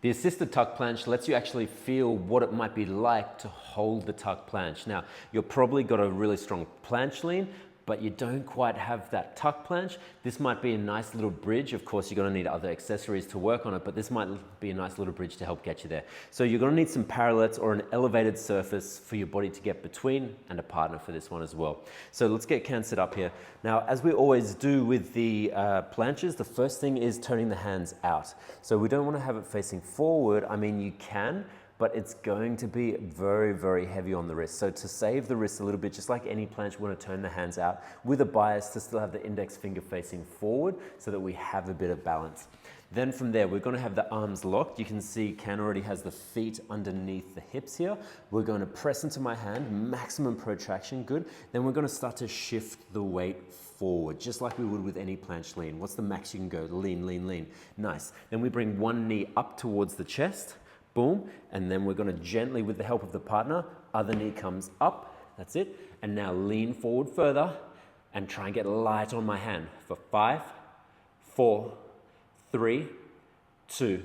The assisted tuck planche lets you actually feel what it might be like to hold the tuck planche. Now, you've probably got a really strong planche lean, but you don't quite have that tuck planche. This might be a nice little bridge. Of course, you're gonna need other accessories to work on it, but this might be a nice little bridge to help get you there. So you're gonna need some parallettes or an elevated surface for your body to get between, and a partner for this one as well. So let's get Can set up here. Now, as we always do with the planches, the first thing is turning the hands out. So we don't wanna have it facing forward. I mean, you can, but it's going to be very, very heavy on the wrist. So to save the wrist a little bit, just like any planche, we want to turn the hands out with a bias to still have the index finger facing forward so that we have a bit of balance. Then from there, we're going to have the arms locked. You can see Can already has the feet underneath the hips here. We're going to press into my hand, maximum protraction, good. Then we're going to start to shift the weight forward, just like we would with any planche lean. What's the max you can go? Lean, lean, lean. Nice. Then we bring one knee up towards the chest. Boom, and then we're going to gently, with the help of the partner, other knee comes up, that's it, and now lean forward further and try and get light on my hand for 5, 4, 3, 2,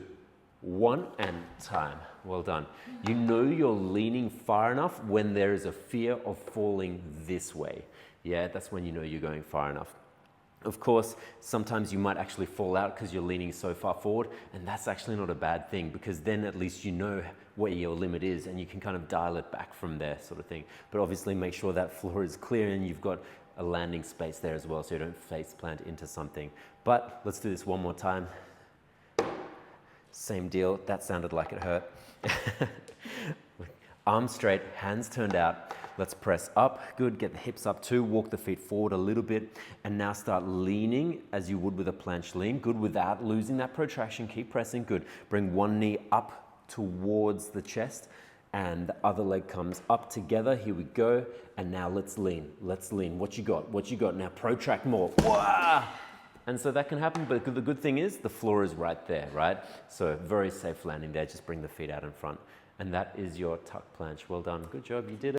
1, and time. Well done. You know you're leaning far enough when there is a fear of falling this way. Yeah, that's when you know you're going far enough. Of course, sometimes you might actually fall out because you're leaning so far forward, and that's actually not a bad thing, because then at least you know where your limit is and you can kind of dial it back from there, sort of thing. But obviously make sure that floor is clear and you've got a landing space there as well so you don't face plant into something. But let's do this one more time. Same deal. That sounded like it hurt. Arms straight, hands turned out. Let's press up, good, get the hips up too, walk the feet forward a little bit, and now start leaning as you would with a planche lean, good, without losing that protraction, keep pressing, good. Bring one knee up towards the chest, and the other leg comes up together, here we go, and now let's lean, what you got, now protract more, Wah! And so that can happen, but the good thing is the floor is right there, right? So very safe landing there, just bring the feet out in front. And that is your tuck planche. Well done, good job, you did it.